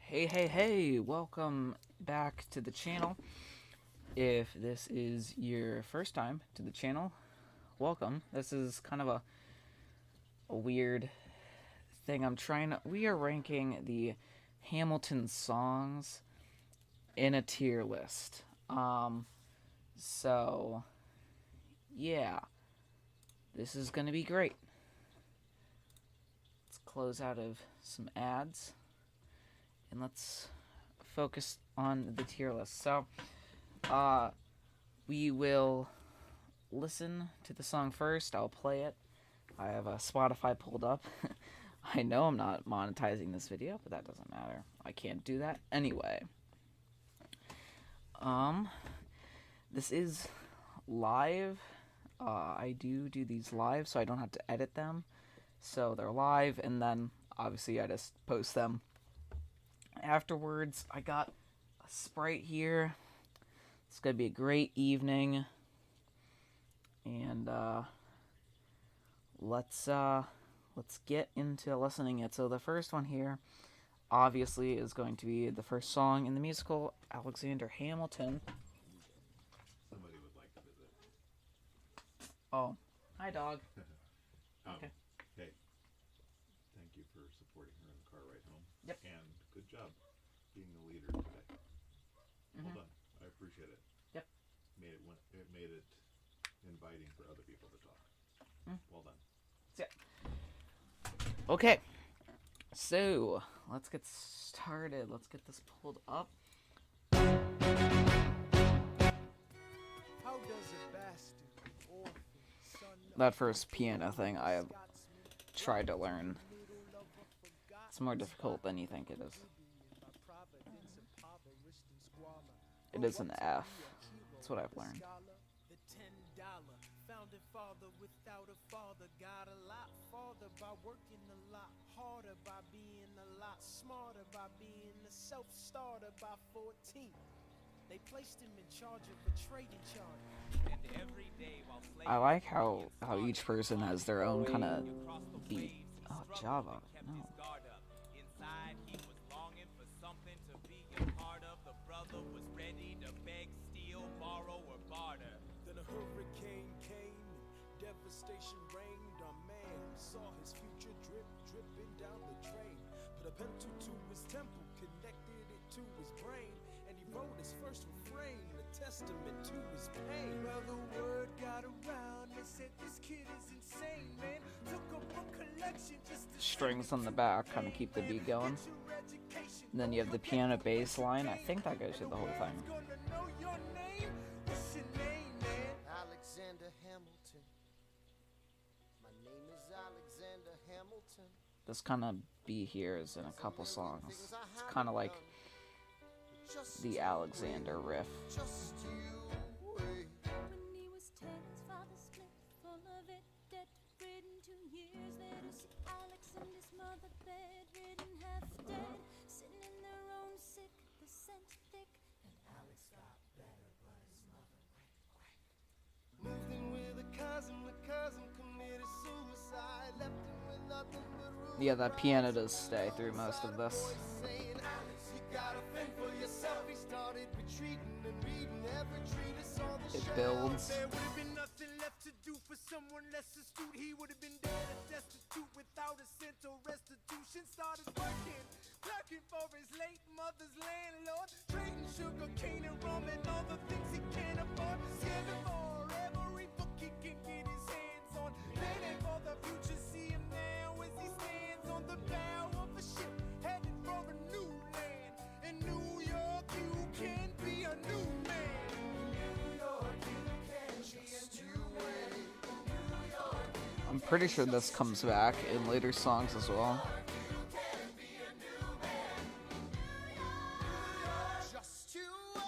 Hey, welcome back to the channel. If this is your first time to the channel, welcome. This is kind of a weird thing. We are ranking the Hamilton songs in a tier list. So, yeah, this is gonna be great. Let's close out of some ads and let's focus on the tier list. So, we will listen to the song first. I'll play it. I have Spotify pulled up. I know I'm not monetizing this video, but that doesn't matter. I can't do that anyway. This is live. I do these live, so I don't have to edit them. So they're live, and then obviously I just post them afterwards. I got a Sprite here. It's gonna be a great evening, and let's get into listening it. So the first one here, obviously, is going to be the first song in the musical Alexander Hamilton. Somebody would like to visit. Oh, hi, dog. Okay. Hey, thank you for supporting her in the car ride home. Yep. And good job being the leader today. Well done. I appreciate it. Yep. It made it inviting for other people to talk. Well done. Yeah. Okay. So let's get started. Let's get this pulled up. How does a bastard orphan son That first piano thing I have tried to learn. It's more difficult than you think it is. It is an F. That's what I've learned. The $10 founding father without a father got a lot farther by working a lot harder, by being a lot smarter, by being a self-starter. By 14 they placed him in charge of a trading charter. And every day while I like how each person has their own kind of beat. Oh, Java. No. Inside he was longing for something to be a part of. The brother was ready to beg, steal, borrow, or barter. Then a hurricane came and devastation reigned. A man saw his future dripping down the drain. Put a pencil to his temple, connected it to his brain, and he wrote his first refrain, a testament to his pain. Well, the word got around, they said this kid is insane, man. Took a book collection just to Strings on the back kind of keep the beat going. And then you have the piano bass line. I think that goes through the whole thing. Alexander Hamilton. My name is Alexander Hamilton. This kind of beat here is in a couple songs. It's kind of like the Alexander riff. Just you wait. When he was 10, his father split, full of it, debt-ridden. 2 years later, see Alex and his mother bedridden, half dead, sitting in their own sick, the scent thick. And Alex got better, but his mother went. Moved in with a cousin, the cousin committed suicide, left him with nothing but room. Yeah, that piano does stay through most of this. Saying, Alex, you gotta fend for yourself. He started retreating and reading every treatise on the It shelf. builds. There would have been nothing left to do for someone less astute. He would have been dead and destitute without a cent or restitution. Started working, clerking for his late mother's landlord, trading sugar cane and rum and all the things he can't afford. Scamming for every book he can get his hands on. Planning for the future, see him now as he stands on the bow of a ship headed for a new land. In New York, you can be a new man. New York, you can be a new man. New York, I'm pretty sure this comes back in later songs as well. just you wait.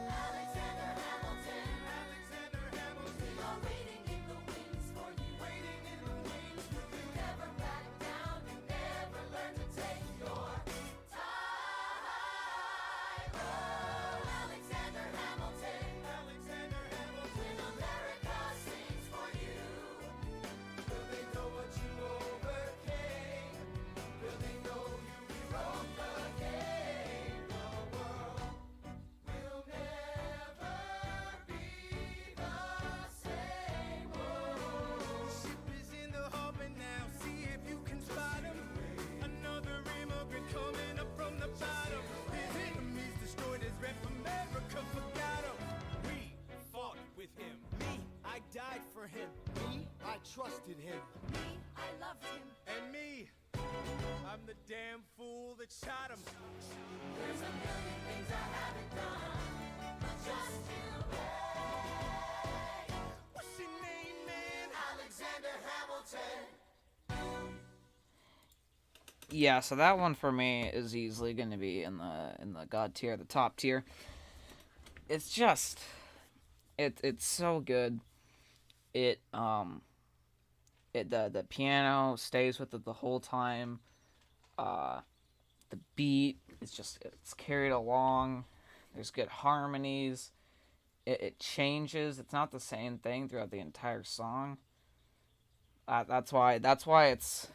Alexander Hamilton, Alexander Hamilton. We are waiting in the wings for you. Waiting in the wings for you. Never back down. You never learn to take your time. Oh, Alexander Hamilton, Alexander Hamilton. America sings for you. Will they know what you overcame? for him. Me, I trusted him. Me, I loved him. And me, I'm the damn fool that shot him. There's a million things I haven't done, but just in a way. What's your name, man? Alexander Hamilton. Yeah, so that one for me is easily going to be in the God tier, the top tier. It's just, it's so good. The piano stays with it the whole time. The beat is just, it's carried along. There's good harmonies. It changes. It's not the same thing throughout the entire song. That's why it's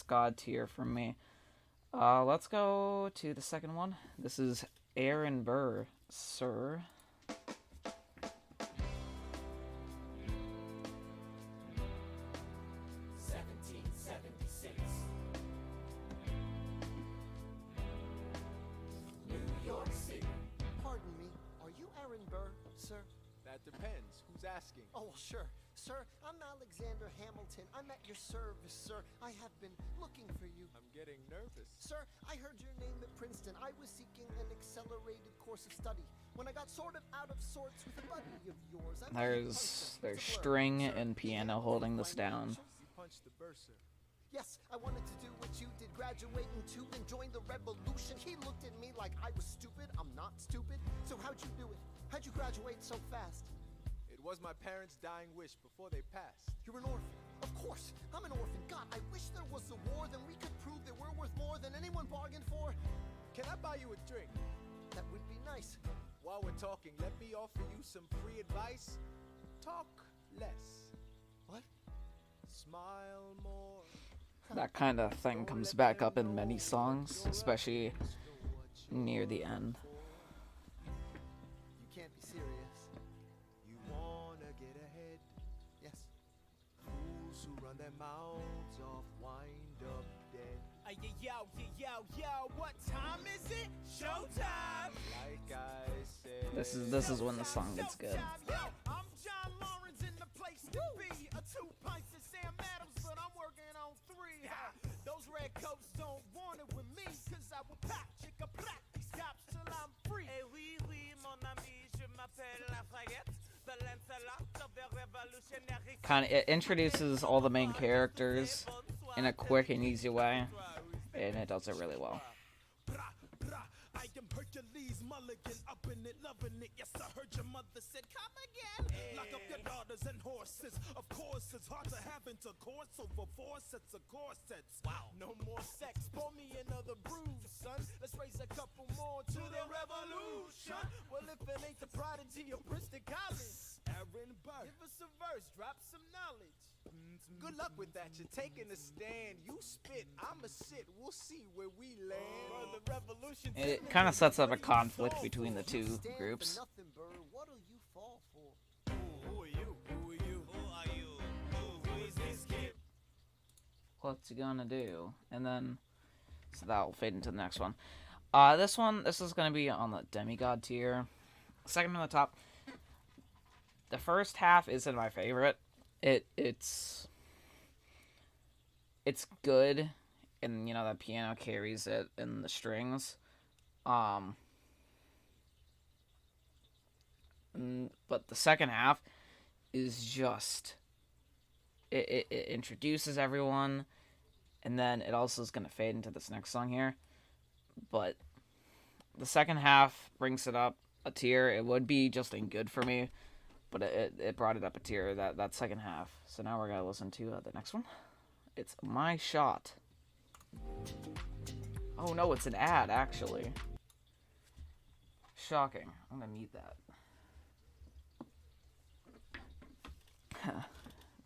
God tier for me. Let's go to the second one. This is Aaron Burr, Sir. 1776. New York City. Pardon me, are you Aaron Burr, sir? That depends. Who's asking? Oh, well, sure. Sir, I'm Alexander Hamilton. I'm at your service, sir. I have been looking for you. I'm getting nervous. Sir, I heard your name at Princeton. I was seeking an accelerated course of study. When I got sort of out of sorts with a buddy of yours, I There's string and piano holding this down. You punched the bursar. Yes, I wanted to do what you did, graduate into and join the revolution. He looked at me like I was stupid. I'm not stupid. So how'd you do it? How'd you graduate so fast? It was my parents' dying wish before they passed. You're an orphan. Of course, I'm an orphan. God, I wish there was a war, then we could prove that we're worth more than anyone bargained for. Can I buy you a drink? That would be nice. While we're talking, let me offer you some free advice. Talk less. What? Smile more. That kind of thing comes back up in many songs, especially near the end. You can't be serious. You wanna get ahead. Yes. Fools who run their mouths off wind up dead. Yo, what time is it? Showtime! Like I said. This is when the song gets good. Yo, I'm John Lawrence in the place to be. A 2 pints of Sam Adams, but I'm working on 3. Those red coats don't want it with me, cause I will pop, chicka, pop these cops till I'm free. Eh oui, oui, mon ami, je m'appelle Lafayette, the Lancelot of the revolutionary. It introduces all the main characters in a quick and easy way, and it does it really well. I am Hercules Mulligan, up in it, loving it. Yes, I heard your mother said, come again. Lock up your daughters and horses. Of course, it's hard to have intercourse over 4 sets of corsets. Wow. No more sex. Pour me another brew, son. Let's raise a couple more to the revolution. Well, if it ain't the prodigy of Princeton College, Aaron Burr, give us a verse, drop some knowledge. Good luck with that. You're taking a stand. You spit, I'ma sit. We'll see where we land. The revolution. It kind of sets up a conflict between the two Stand for groups. nothing, Burr. What'll you fall for? Who are you? Who are you? Who are you? Who is this kid? What's he gonna do? And then, so that will fade into the next one. This is gonna be on the demigod tier. Second on the top. The first half isn't my favorite. It's good, and you know the piano carries it and the strings. But the second half is just it introduces everyone, and then it also is gonna fade into this next song here. But the second half brings it up a tier. It would be just in good for me, but it brought it up a tier, that second half. So now we're gonna listen to the next one. It's My Shot. Oh no, it's an ad, actually. Shocking. I'm gonna need that.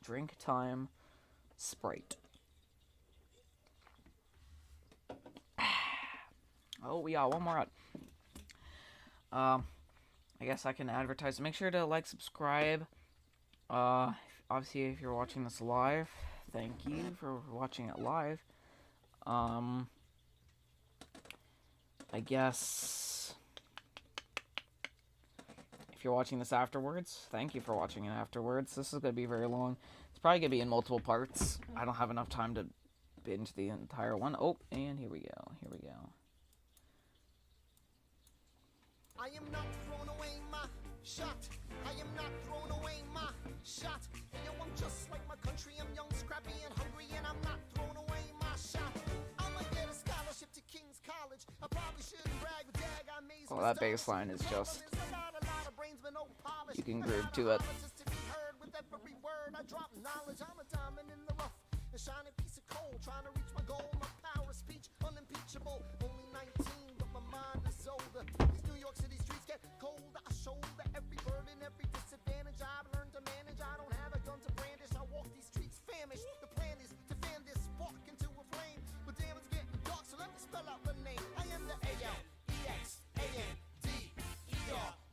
Drink time, Sprite. Oh, we got one more out. I guess I can advertise. Make sure to like, subscribe. Obviously, if you're watching this live, thank you for watching it live. I guess if you're watching this afterwards, thank you for watching it afterwards. This is going to be very long. It's probably going to be in multiple parts. I don't have enough time to binge the entire one. Oh, and here we go. Here we go. I am not throwing away my shot. I am not throwing away my shot. Hey, yo, I'm just like my country. I'm young, scrappy, and hungry, and I'm not throwing away my shot. I'ma get a scholarship to King's College. I probably shouldn't brag, but dag, I made some Well, that stars. bass line is just... A lot of brains, but no polish. You can groove to it. Just to be heard with every word I drop knowledge. I'm a diamond in the rough, a shining piece of coal, trying to reach my goal. My power of speech unimpeachable. Only 19, but my mind is older. These New York City streets get colder. I shoulder every burden, every disadvantage I've learned to manage. I don't have a gun to brandish. I walk these streets famished. The plan is to fan this spark into a flame. But damn, it's getting dark, so let me spell out the name. I am the A-L-E-X-A-N-D-E-R.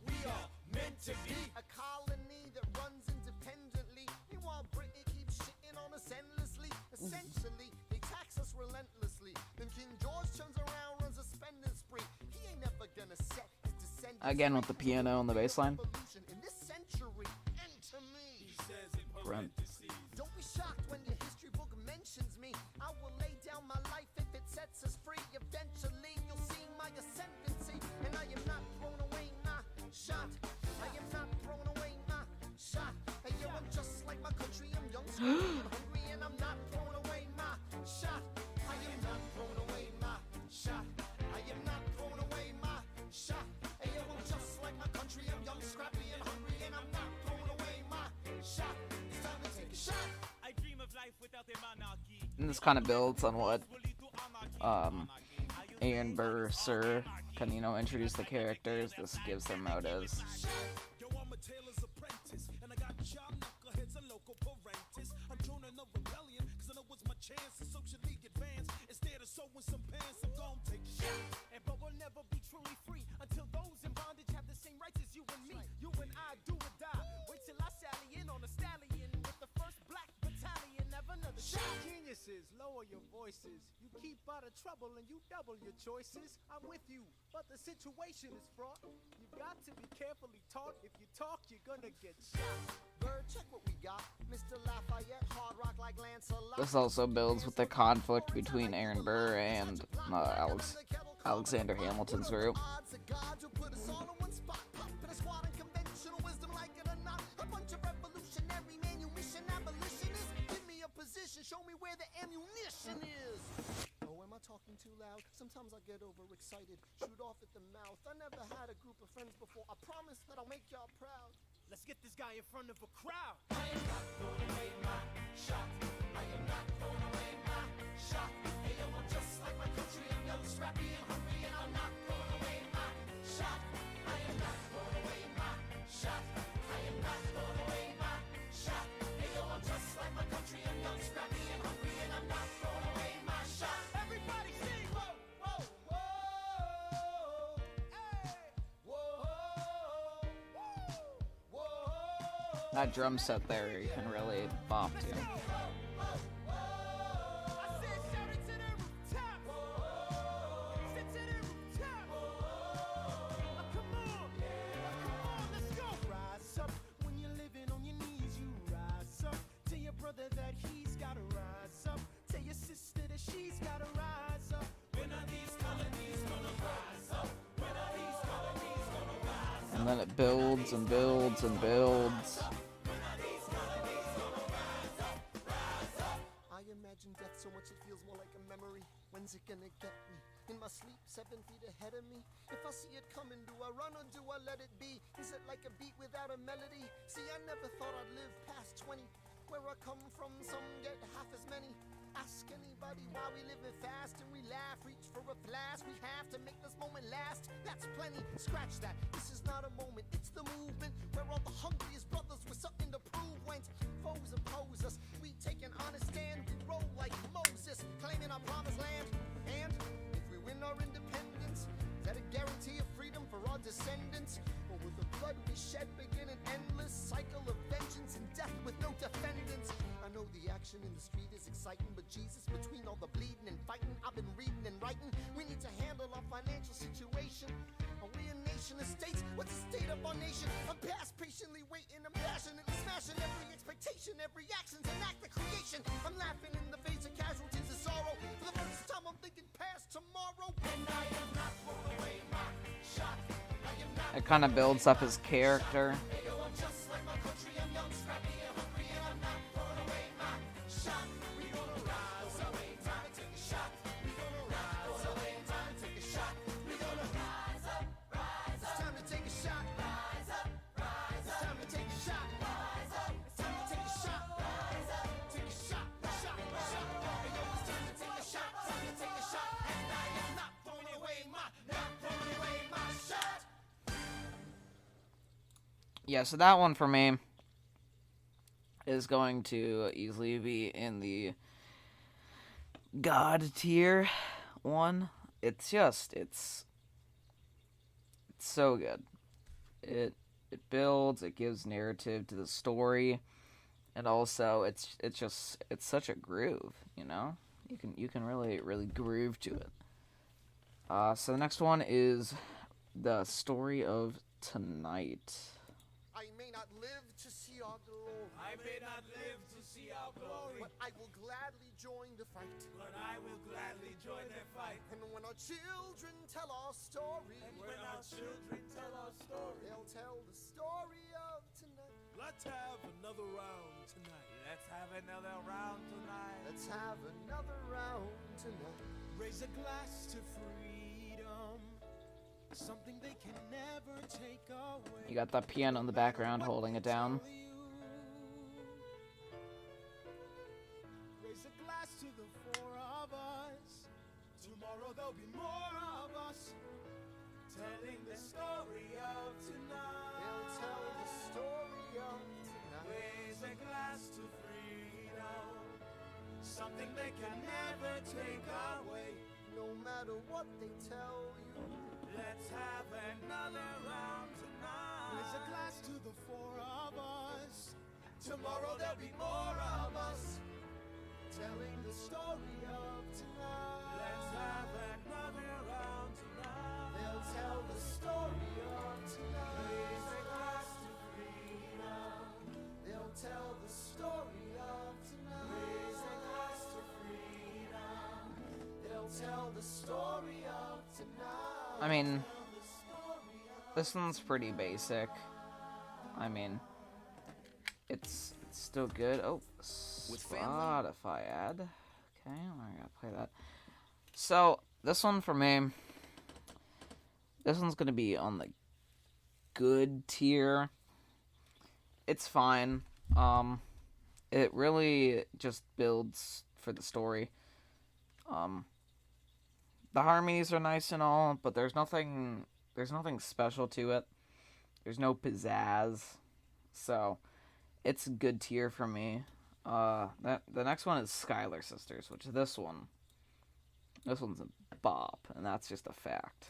We are meant to be a colony that runs independently. Meanwhile, Britain keeps shitting on us endlessly. Essentially, they tax us relentlessly. Then King George turns around, runs a spending spree. He ain't never gonna set his descendants Again with the piano and the bass line. in this century. And to me, Grunt. don't be shocked when your history book mentions me. I will lay down my life if it sets us free. Eventually, you'll see my ascendancy. And I am not throwing away my shot. I am not throwing away my shot. Hey, yo, I'm just like my country. I'm young, scrappy, and hungry, and I'm not throwing away my shot. I am not throwing away my shot. I am not throwing away my shot. Hey, yo, I'm just like my country. I'm young, scrappy, and hungry, and I'm not throwing away my shot. It's time to take a shot. I dream of life without a monarchy. And this kind of builds on what Aaron Burr, Sir, can, you know, introduce the characters. This gives them out as... Yo, I'm a tailor's apprentice, and I got job knuckleheads and local parentis. I'm joining a rebellion, cause I know it's my chance to socially advance. Instead of sewing some pants, I'm gonna take a shot. But we'll never be truly free until those in bondage have the same rights as you and me. You and I do or die. Wait till I sally in on a stallion with the first black battalion. Never another shot. Geniuses, lower your voices. You keep out of trouble and you double your choices. I'm with you, but the situation is fraught. You've got to be carefully taught. If you talk, you're gonna get shot. Bird, check what we got. Mr. Lafayette, hard rock like Lancelot. This also builds with the conflict between Aaron Burr and Alexander Hamilton's group. Odds of gods will put us all in one spot. Pop in a squad and conventional wisdom, like it or not. A bunch of revolutionary manumission abolitionists. Give me a position, show me where the ammunition is. Oh, am I talking too loud? Sometimes I get overexcited, shoot off at the mouth. I never had a group of friends before. I promise that I'll make y'all proud. Let's get this guy in front of a crowd. I am not throwing away my shot. I am not throwing away my shot. Hey, yo, I'm just like my country. I'm young, scrappy, and hungry, and I'm not throwing away my shot. I am not throwing away my shot. I am not throwing away my shot. Hey, yo, I'm just like my country. I'm young, scrappy, and hungry, and I'm not throwing away my shot. Everybody sing, whoa, whoa, whoa, hey, whoa, whoa, whoa. That drum set there you can really bop to. I said shout it to the rooftop. Sit to the rooftop. Come on, let's go. Rise up when you're living on your knees. You rise up. Tell your brother that he's gotta rise up. Tell your sister that she's gotta rise up. When are these colonies gonna rise up? When are these colonies gonna rise up? And then it builds and builds and builds. I imagine death so much it feels more like a memory. When's it gonna get me? In my sleep, 7 feet ahead of me. If I see it coming, do I run or do I let it be? Is it like a beat without a melody? See, I never thought I'd live past 20. Where I come from, some get half as many. Ask anybody why we living fast and we laugh. Reach for a blast, we have to make this moment last. That's plenty, scratch that. This is not a moment, it's the movement. Where all the hungriest brothers with something to prove. When foes oppose us, we take an honest stand. We roll like Moses, claiming our promised land. And if we win our independence, is that a guarantee of freedom for our descendants? Or will the blood we shed begin an endless cycle of vengeance and death with no defendants? I know the action in the street is exciting, but Jesus, between all the bleeding and fighting, I've been reading and writing. We need to handle our financial situation. Are we a nation vacation estates. What's the state of our nation? I'm past patiently waiting, I'm passionately smashing every expectation, every action's an act of creation. I'm laughing in the face of casualties of sorrow. For the first time I'm thinking past tomorrow. And I am not throwing away my shot. I am not. It kind of builds up his character. I'm just like my country, I'm young, scrappy, and hungry, and I'm not throwing away my shot. We gonna rise up, time to take a shot. We gonna rise up, time to take a shot. We gonna rise up, rise up. It's time to take a shot. Rise up, rise up. It's time to take a shot. Rise up. It's time to take a shot. Rise up. Take a shot, shot, shot. Hey, yo, it's time to take a shot. Time to take a shot. And I am not throwing away my shot. Yeah, so that one for me is going to easily be in the God tier one. It's so good. It builds, it gives narrative to the story, and also it's such a groove, you know? You can really groove to it. So the next one is the story of tonight. I may not live to see our glory. I may not live to see our glory, But I will gladly join the fight. but I will gladly join their fight. And when our children tell our story, And when our children tell our story, they'll tell the story of tonight. Let's have another round tonight. let's have another round tonight. Let's have another round tonight. Raise a glass to freedom, something they can never take away. You got that piano in the background holding it down. Raise a glass to the four of us. Tomorrow there'll be more of us, telling the story of tonight. They'll tell the story of tonight. Raise a glass to freedom, something they can never take away. No matter what they tell you, Let's have another round tonight. Raise a glass to the four of us. tomorrow there'll be more of us, telling the story of tonight. Let's have another round tonight. They'll tell the story of tonight. Raise a glass to freedom. They'll tell the story of tonight. Raise a glass to freedom. They'll tell the story of tonight. I mean, this one's pretty basic. I mean, it's still good. Oh, Spotify ad. Okay, I gotta play that. So, this one for me, this one's gonna be on the good tier. It's fine. It really just builds for the story. The harmonies are nice and all, but there's nothing special to it. There's no pizzazz. So, it's a good tier for me. The next one is Skylar Sisters, which this one's a bop, and that's just a fact.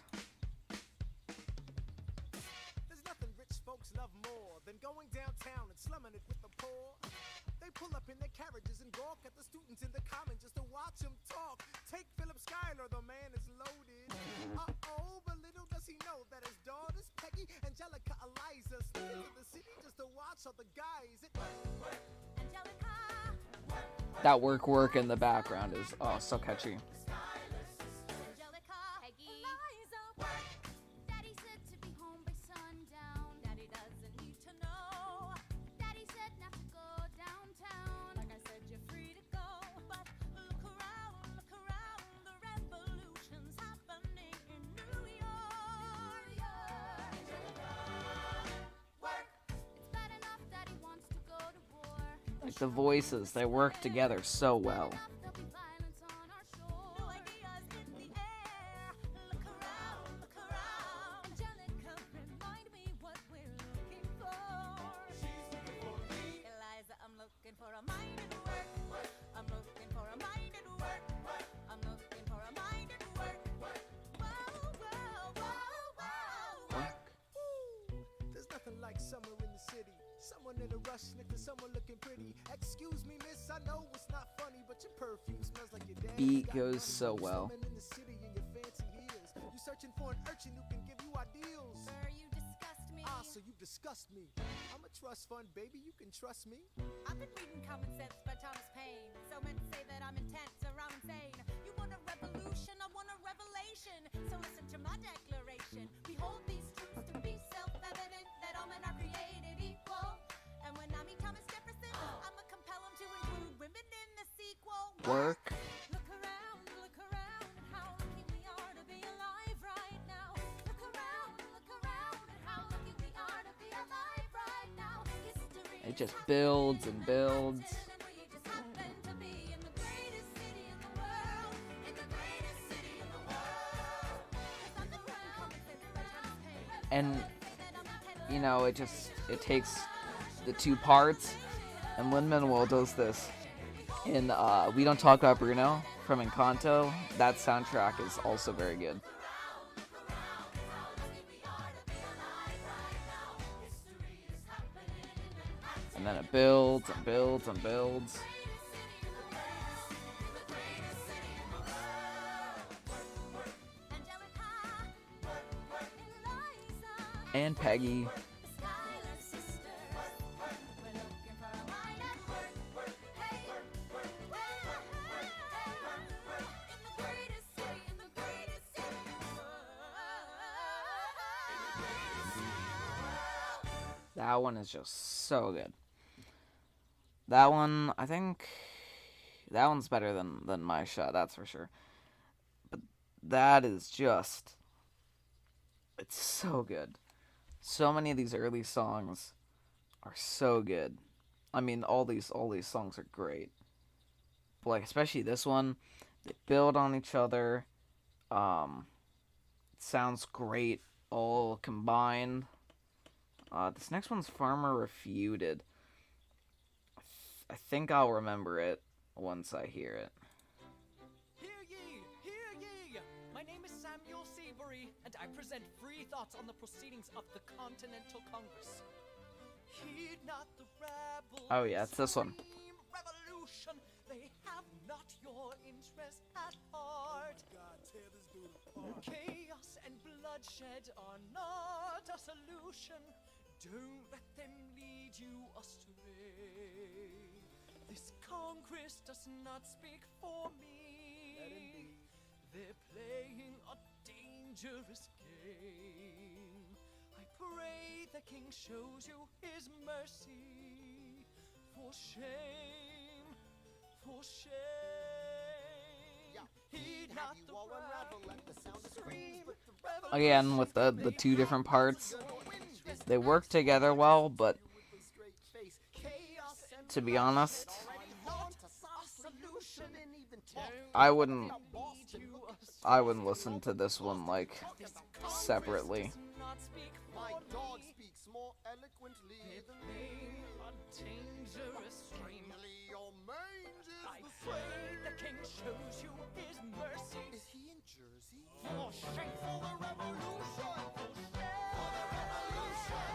There's nothing rich folks love more than going downtown and slumming it with the poor. They pull up in their carriages and gawk at the students in the common just to watch them talk. Take Philip Schuyler, the man is loaded. Uh-oh, but little does he know that his daughters, Peggy, Angelica, Eliza, sneak into the city just to watch other guys. That work in the background is so catchy. Angelica, Peggy, Eliza, work. Daddy said to be home by sundown. Daddy doesn't need to know. Daddy said not to go downtown. Like I said, you're free to go. But look around, the revolution's happening in New York. Angelica, work. It's bad enough that he wants to go to war. Like the voices, they work together so well. There'll be violence on our shore. New ideas in the air. Look around. Angelica, remind me what we're looking for. She's looking for me. Eliza, I'm looking for a mind at work. I'm looking for a mind at work. I'm looking for a mind at work. Whoa. There's nothing like summer in the city. Someone in a rush next to someone looking pretty. Excuse me, miss, I know it's not funny, but your perfume smells like your dad. Beat goes so well. In the city in your fancy heels. You searching for an urchin who can give you ideals. Sir, so you disgust me. I'm a trust fund, baby, you can trust me. I've been reading Common Sense by Thomas Paine. So meant to say that I'm intense or I'm insane. You want a revolution, I want a revelation. So listen to my declaration. We hold these truths to be self-evident that all men are created equal. And when I meet Thomas Jefferson, I'ma compel him to include women in the sequel. Work. Look around at how lucky we are to be alive right now. Look around at how lucky we are to be alive right now. History It just builds and builds. And you know, it takes the two parts, and Lin-Manuel does this in We Don't Talk About Bruno from Encanto. That soundtrack is also very good. And then it builds and builds and builds. And Peggy. That one is just so good. That one, I think, that one's better than My Shot, that's for sure. But that is just, it's so good. So many of these early songs are so good. I mean, all these songs are great. But like, especially this one, they build on each other. It sounds great, all combined. This next one's Farmer Refuted. I think I'll remember it once I hear it. Hear ye! Hear ye! My name is Samuel Seabury, and I present free thoughts on the proceedings of the Continental Congress. Heed not the rabble. Oh yeah, it's this one. Revolution, they have not your interest at heart. God, tear this dude apart. Chaos and bloodshed are not a solution. Don't let them lead you astray. This Congress does not speak for me. Let him be. They're playing a dangerous game. I pray the king shows you his mercy. For shame, for shame. Heed not the scream. Again, with the two different parts, they work together well, but to be honest, I wouldn't listen to this one like separately. My dog speaks more eloquently than me. Dangerous dream. Your mange is I the pray the king shows you his mercy. Is he in Jersey? For shame for the revolution. For the revolution.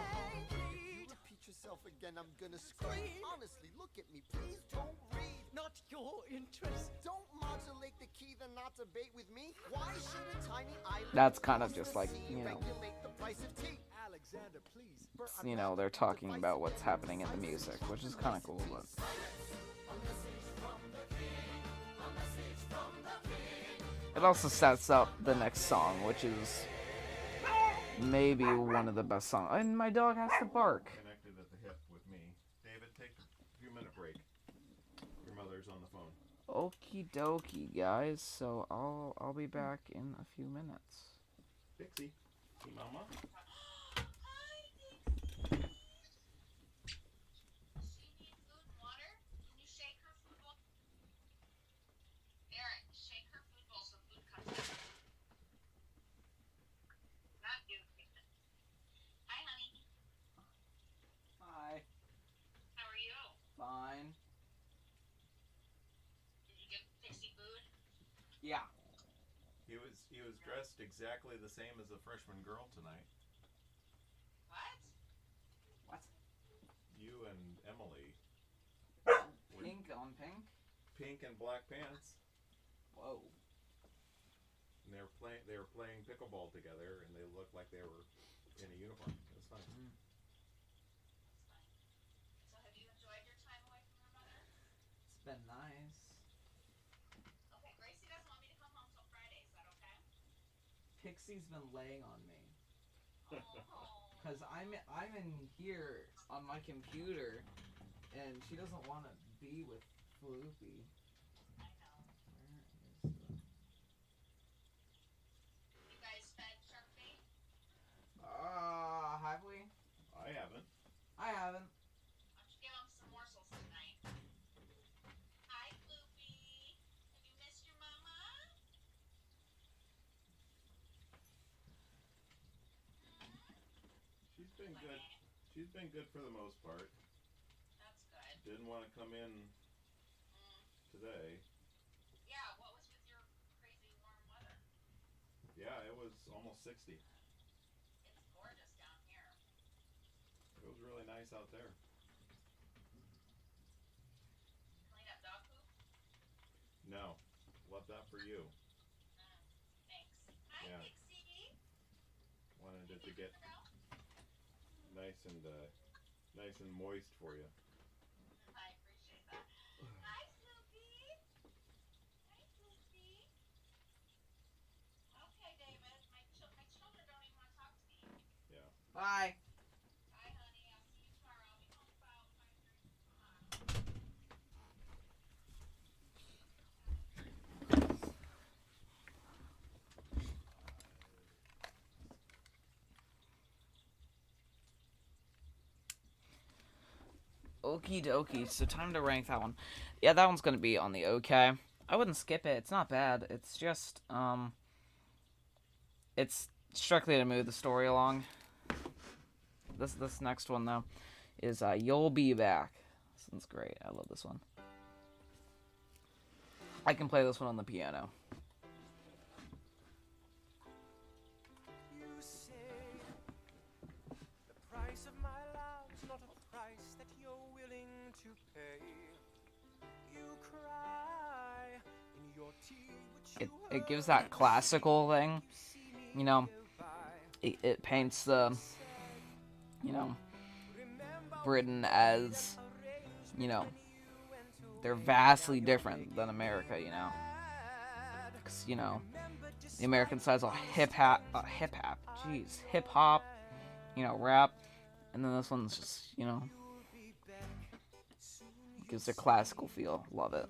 Repeat yourself again, I'm gonna scream. Honestly, look at me, please don't read. Not your interest. Don't modulate the key, then not debate with me. Why should a tiny island That's kind of just like, you know, regulate the price of tea? Alexander, please. you know, they're talking about what's happening in the music, which is kind of cool, but it also sets up the next song, which is maybe one of the best songs. And my dog has to bark. Connected at the hip with me. David, take a few minute break. Your mother's on the phone. Okie dokie, guys. So I'll be back in a few minutes. Dixie, see mama? Hi. How are you? Fine. Did you get Pixie food? Yeah. He was dressed exactly the same as the freshman girl tonight. What? What? You and Emily. Pink on pink? Pink and black pants. Whoa. And they were playing pickleball together, and they looked like they were in a uniform. It was fine. So have you enjoyed your time away from your mother? It's been nice. Okay, Gracie doesn't want me to come home till Friday. Is that okay? Pixie's been laying on me. Oh. Cause I'm in here on my computer, and she doesn't want to be with Floopy. I know. Where is the? You guys fed shark bait? Have we? I haven't. I haven't. Why don't you give him some morsels tonight? Hi, Floopy. Have you missed your mama? She's been good. She's been good for the most part. That's good. Didn't want to come in today. Yeah, what was with your crazy warm weather? Yeah, it was almost 60. It's gorgeous down here. It was really nice out there. Clean up dog poop? No, left that for you. Thanks. Hi, Yeah. Pixie. Wanted it to get nice and moist for you. I appreciate that. Hi, Snoopy. Hi, Snoopy. Okay, David. My children don't even want to talk to me. Yeah. Bye. Bye, honey. I'll see you tomorrow. I'll be home about 5:30. Okie dokie. So time to rank that one. Yeah, that one's gonna be on the okay. I wouldn't skip it. It's not bad. It's just it's strictly to move the story along. This next one though is You'll Be Back. This one's great. I love this one. I can play this one on the piano. You say the price of my love's not a price that you're willing to pay. You cry in your tea, which It gives that classical thing, you know. It paints the, you know, Britain as, you know, they're vastly different than America, you know. 'Cause, you know, the American side's all hip hop, you know, rap, and then this one's just, you know, gives a classical feel. Love it.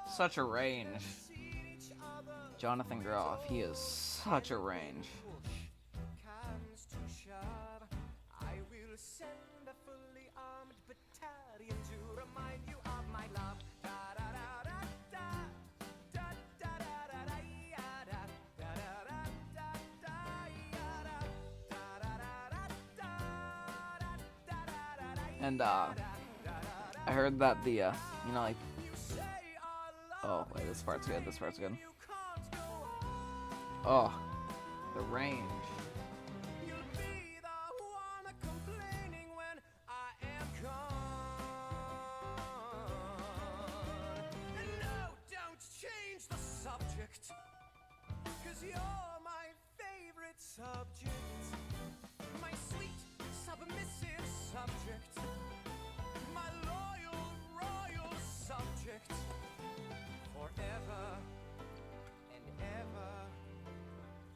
Such a range. Jonathan Groff, he is such a range. And I heard that the you know, like, oh wait, this part's good. This part's good. Oh, the range. You're my favorite subject, my sweet submissive subject, my royal subject, forever and ever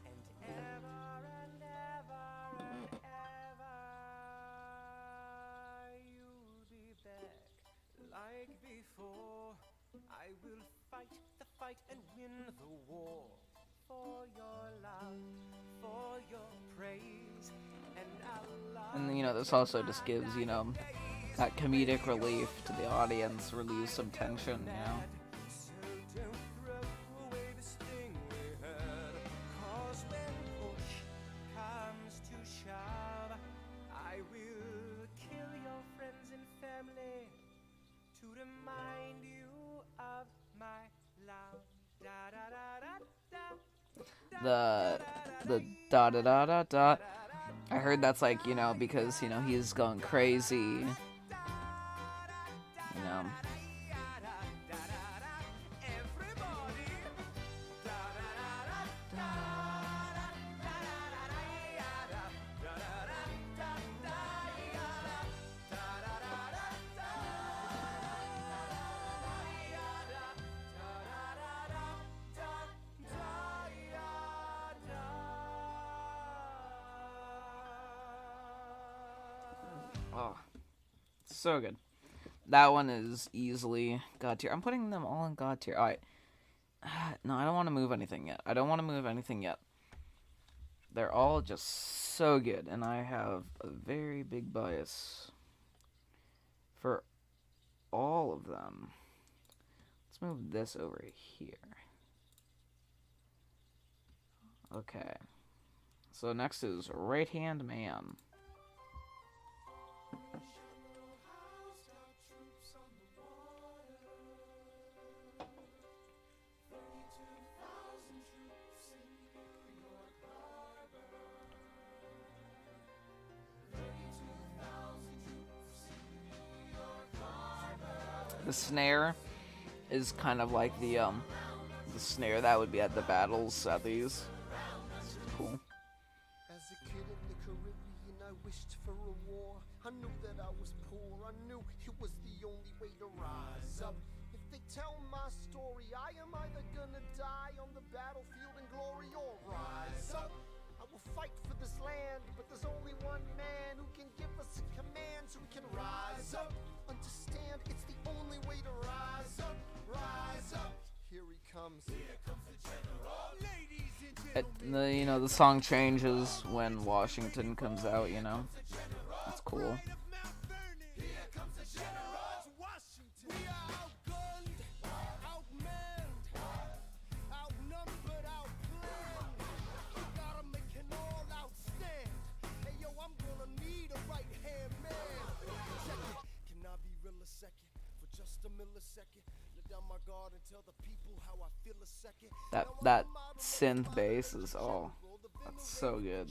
and ever and ever and ever. You'll be back like before. I will fight the fight and win the war. For your love, for your praise, and Allah. And you know, this also just gives, you know, that comedic relief to the audience, relieves some tension, you know. So don't throw away this thing we had, 'cause when push comes to shove, I will kill your friends and family to remind you of my love. Da da da da da. The da da da da da. I heard that's like, you know, because, you know, he's going crazy. You know. Oh, so good. That one is easily God tier. I'm putting them all in God tier. Alright. No, I don't want to move anything yet. I don't want to move anything yet. They're all just so good, and I have a very big bias for all of them. Let's move this over here. Okay. So next is Right Hand Man. The snare is kind of like the snare that would be at the battles at these. It's cool. As a kid in the Caribbean, I wished for a war. I knew that I was poor. I knew it was the only way to rise up. If they tell my story, I am either gonna die on the battlefield in glory or rise up. I will fight for this land, but there's only one man who can give us a command so we can rise up. Understand, it's the only way to rise up, rise up. Here he comes. Here comes the general. Ladies and gentlemen. You know, the song changes when Washington comes out, you know. That's cool. Here comes the general. Washington. We are outgunned, outmanned, outnumbered, outplanned. We gotta make an all-out stand. Hey yo, I'm gonna need a right-hand man. Check it. Can I be real a second? For just a millisecond. Let down my guard and tell the people how I feel a second. That synth bass is that's so good.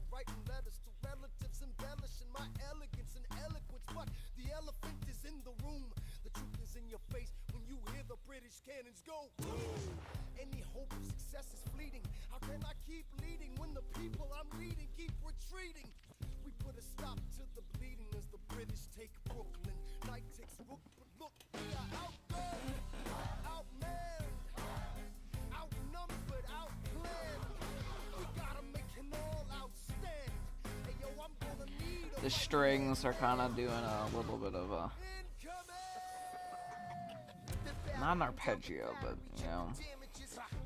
Writing letters to relatives, embellishing my elegance and eloquence. But the elephant is in the room. The truth is in your face when you hear the British cannons go boom. Any hope of success is fleeting. How can I keep leading when the people I'm leading keep retreating? We put a stop to the bleeding as the British take Brooklyn. Night takes Rook, but look, we are outgunned, outmanned, outnumbered, outplanned. We gotta make an all-out stand. Hey yo, I'm gonna need a The strings are kind of doing a little bit of a, not an arpeggio, but you know.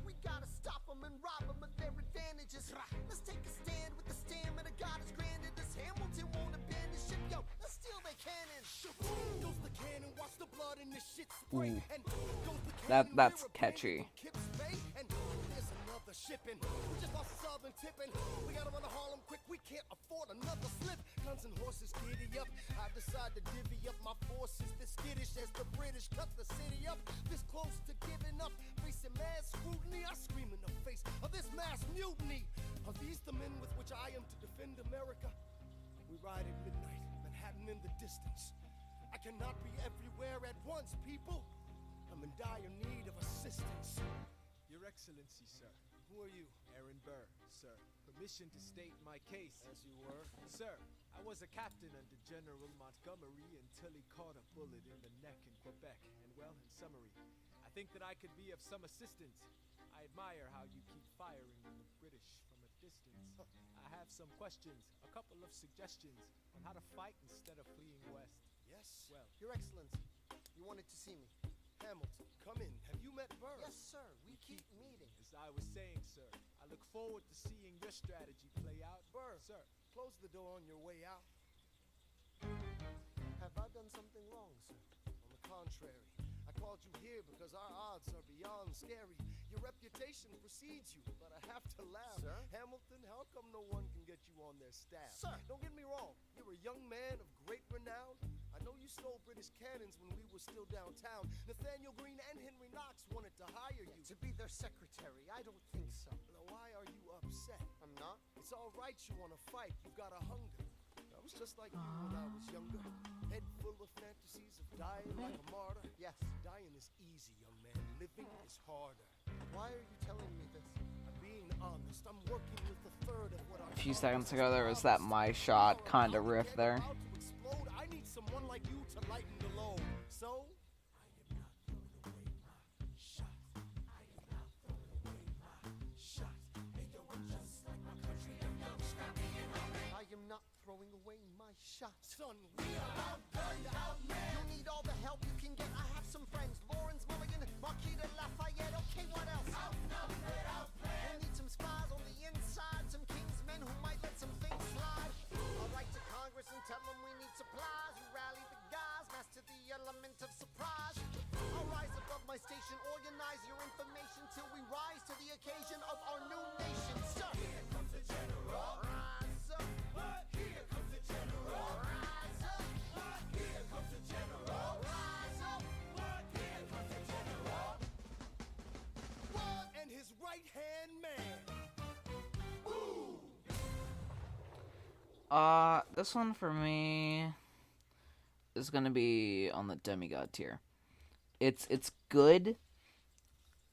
We gotta stop them and rob them of their advantages. Let's take a stand with the stamina God has granted us. Hamilton won't abandon ship, yo. Let's steal their cannons. Goes the cannon, watch the blood in the shit spray. And goes the cannon, That's we're a catchy. band, Kips Bay, and there's another shipping. We just lost Southern tipping. We gotta run to Harlem quick. We can't afford another slip. Guns and horses giddy up. I decide to divvy up my forces. This skittish as the British cut the city up. This close to giving up, facing mad scrutiny. I scream in the face of this mass mutiny. Are these the men with which I am to defend America? We ride at midnight, Manhattan in the distance. I cannot be everywhere at once, people. I'm in dire need of assistance. Your Excellency, sir. Who are you? Aaron Burr, sir. Permission to state my case. As you were. Sir, I was a captain under General Montgomery until he caught a bullet in the neck in Quebec. And well, in summary, I think that I could be of some assistance. I admire how you keep firing the British from a distance. I have some questions, a couple of suggestions on how to fight instead of fleeing west. Yes. Well, Your Excellency, you wanted to see me. Hamilton, come in. Have you met Burr? Yes, sir. We keep meeting. as I was saying, sir, I look forward to seeing your strategy play out. Burr, Sir, close the door on your way out. Have I done something wrong, sir? On the contrary, I called you here because our odds are beyond scary. Your reputation precedes you, but I have to laugh. Sir? Hamilton, how come no one can get you on their staff? Sir! Don't get me wrong, you're a young man of great renown. I know you stole British cannons when we were still downtown. Nathaniel Greene and Henry Knox wanted to hire you. To be their their secretary. I don't think so. Now, why are you upset? I'm not. It's all right you want to fight. You got a hunger. I was just like you when I was younger. Head full of fantasies of dying like a martyr. Yes. Dying is easy, young man. Living is harder. Why are you telling me this? I'm being honest. I'm working with a third of what A few seconds ago, there was that my shot kind of riff there. About to explode. I need someone like you to lighten the load. So I am not throwing away my shot. I am not throwing away my shot. Hey, yo, I'm just like my country. I'm young, scrappy, and hungry. I am not throwing away my shot. Son, we are outgunned, outmatched. You need all the help you can get. I have some friends. Lawrence Mulligan, Marquita Lafayette. Okay, what else? Outnumbered, outplanned. We'll need some spies on the inside. Some kingsmen who might let some things slide. I'll write to Congress and tell them we need supplies. You rally the guys, master the element of surprise. I'll rise above my station, organize your information till we rise to the occasion of our new nation. So here comes the general. Rise up. What? Here comes the general. Rise up. What? Here comes the general. Rise up. What? Here comes the general. What? And his right-hand man. Ooh. This one for me is gonna be on the demigod tier. It's good,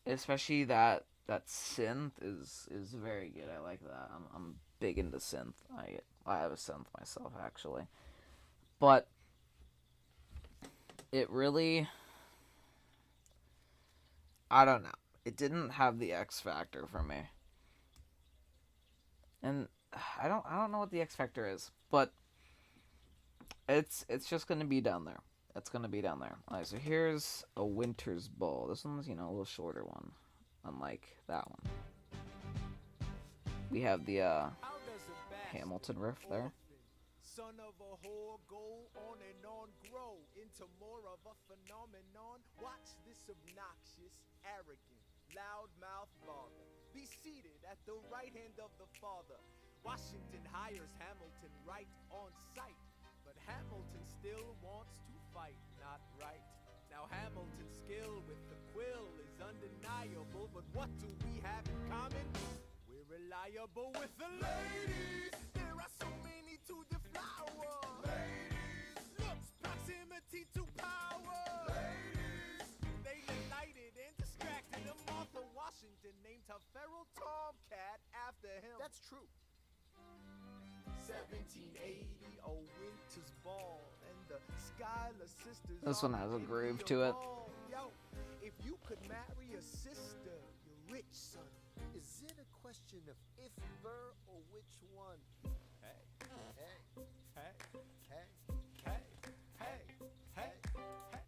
especially that synth is very good. I like that. I'm big into synth. I have a synth myself actually, but it really, I don't know. It didn't have the X factor for me, and I don't know what the X factor is, but it's just gonna be down there. It's gonna be down there. Alright, so here's a Winter's Ball. This one's, a little shorter one, unlike that one. We have the How does a bastard Hamilton riff there. orphan, son of a whore, go on and on, grow into more of a phenomenon? Watch this obnoxious, arrogant, loudmouth bother be seated at the right hand of the father. Washington hires Hamilton right on sight, but Hamilton still wants to fight, not right. Now Hamilton's skill with the quill is undeniable, but what do we have in common? We're reliable with the ladies. There are so many to deflower. Ladies, looks, proximity to power. Ladies, they delighted and distracted him. Martha Washington named her feral tomcat after him. That's true. 1780, a winter's ball, and the Schuyler sisters. This one are has a in groove your to it. ball. Yo, if you could marry a sister, you're rich, son. Is it a question of if, ver, or which one? Hey, Hey, hey, hey. hey, hey, hey, hey.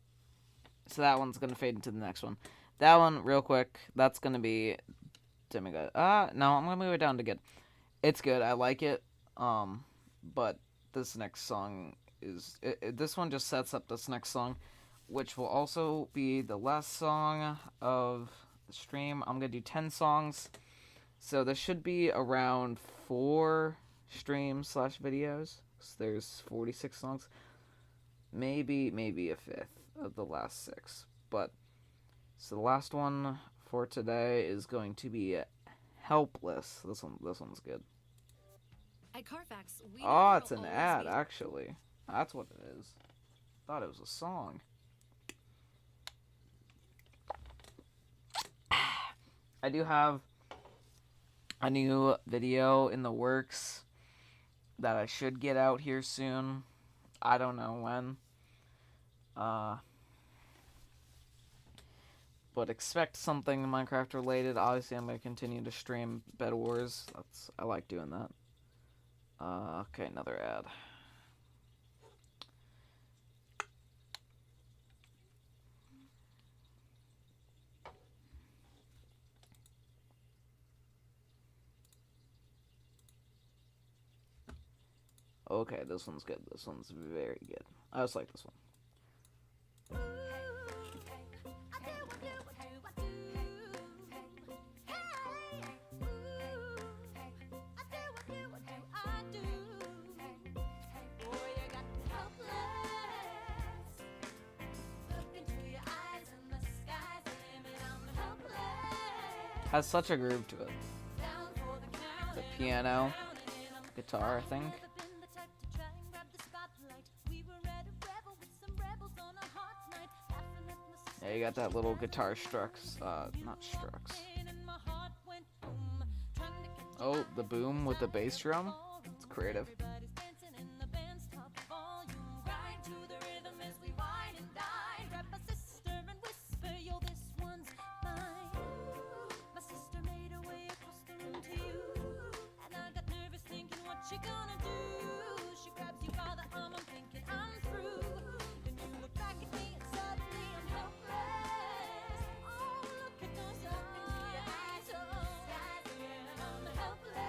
So that one's gonna fade into the next one. That one, real quick, that's gonna be demigod. No, I'm gonna move it down to good. It's good. I like it. But this next song is this one just sets up this next song, which will also be the last song of the stream. I'm gonna do 10 songs, so there should be around 4 streams / videos. So there's 46 songs, maybe a fifth of the last 6. But so the last one for today is going to be Helpless. This one's good. At Carfax, we Oh, it's an ad, actually. That's what it is. Thought it was a song. I do have a new video in the works that I should get out here soon. I don't know when. But expect something Minecraft related. Obviously, I'm going to continue to stream Bed Wars. I like doing that. Okay, another ad. Okay, this one's good. This one's very good. I just like this one. Has such a groove to it. The piano, guitar, I think. Yeah, you got that little guitar Strux, not Strux. Oh, the boom with the bass drum. It's creative. She gonna do? She grabs you by the arm, I'm thinking I'm through. Then you look back at me and suddenly I'm helpless. Oh, look at those eyes, oh, yeah, I'm helpless.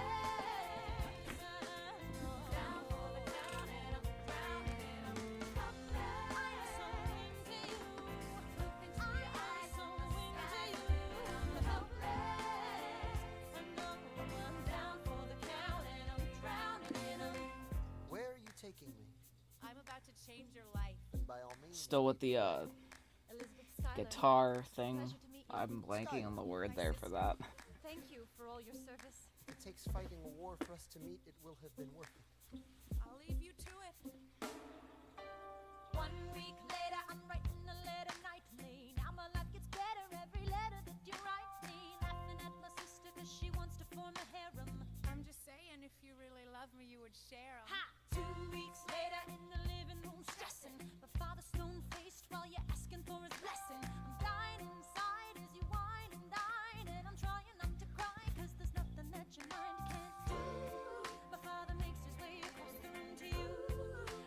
Down for the count and I'm drowning and I'm helpless. I'm so into you. Look into your eyes, so into you. I'm helpless. I know I'm down for the count and I'm drowning in them. Where are you taking me? I'm about to change your life. By all means. Still with the Elizabeth Schuyler. guitar thing. Pleasure to meet you. I'm blanking on the word there for that. Thank you for all your service. It takes fighting a war for us to meet. It will have been worth it. I'll leave you to it. 1 week later, I'm writing a letter nightly. Now my life gets better every letter that you write me. Laughing at my sister 'cause she wants to form a harem. I'm just saying, if you really love me, you would share 'em. Ha! 2 weeks later, in the living room, stressing. My father's stone-faced while you're asking for his blessing. I'm dying inside as you whine and dine, and I'm trying not to cry 'cause there's nothing that your mind can't do. My father makes his way across the room to you.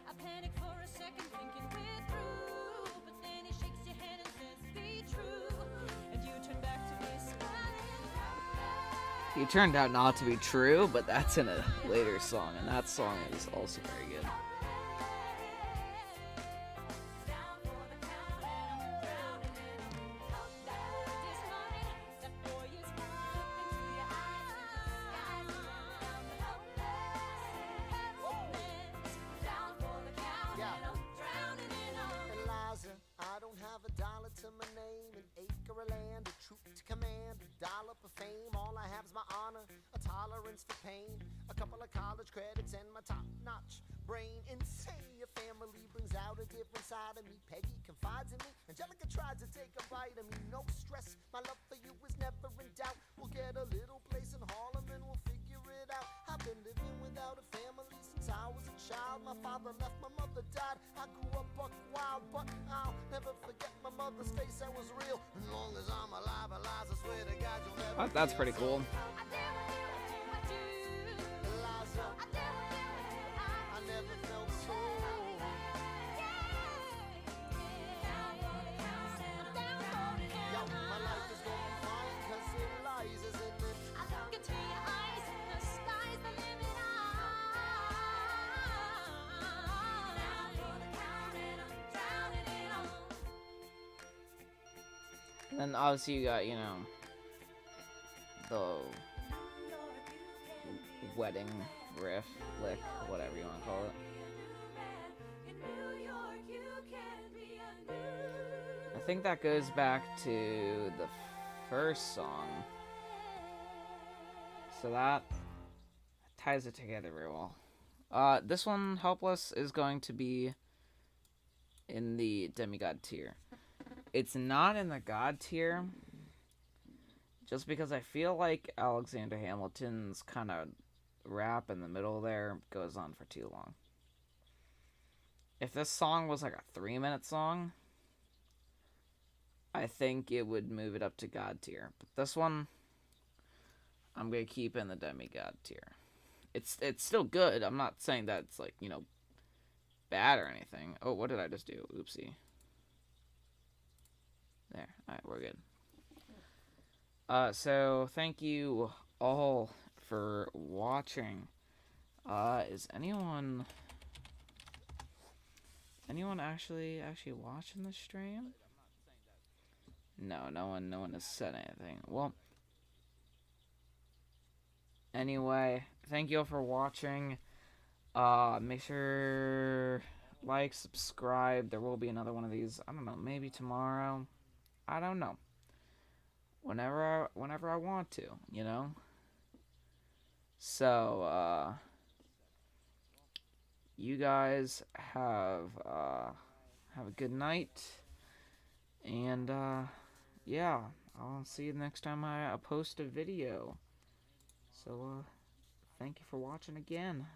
I panic for a second, thinking we're through, but then he shakes your hand and says, "Be true," and you turn back to me smiling. He turned out not to be true, but that's in a later song, and that song is also very good. Eliza, I don't have a dollar to my name, an acre of land, a troop to command, a dollar for fame. All I have is my honor, a tolerance for pain, a couple of college credits, and my top-notch brain. Insane, your family brings out a different side of me. Peggy confides in me, Angelica tries to take a bite of me. No stress, my love for you is never in doubt. We'll get a little place in Harlem and we'll figure it out. I've been living without a family since I was a child. My father left, my mother died. I grew up buck wild, but I'll never forget my mother's face. That was real. As long as I'm alive, Eliza, swear to God you'll never. That's pretty cool. Eliza, I never felt so. Yo, my life is going fine 'cause Eliza's in it. I look into your eyes and the sky's the limit. Down for the count and I'm drowning in 'em. And then obviously you got, you know, the wedding riff, lick, whatever you want to call it. I think that goes back to the first song. So that ties it together very well. This one, Helpless, is going to be in the demigod tier. It's not in the god tier, just because I feel like Alexander Hamilton's kind of rap in the middle there goes on for too long. If this song was like a 3-minute song, I think it would move it up to god tier. But this one, I'm going to keep in the demigod tier. It's still good. I'm not saying that it's like, you know, bad or anything. Oh, what did I just do? Oopsie. There. Alright, we're good. So thank you all for watching. Is anyone actually watching the stream? No one has said anything. Well, anyway, thank you all for watching. Make sure like, subscribe. There will be another one of these. I don't know, maybe tomorrow. I don't know. whenever I want to, you know. So you guys have a good night, and yeah, I'll see you next time I post a video. So thank you for watching again.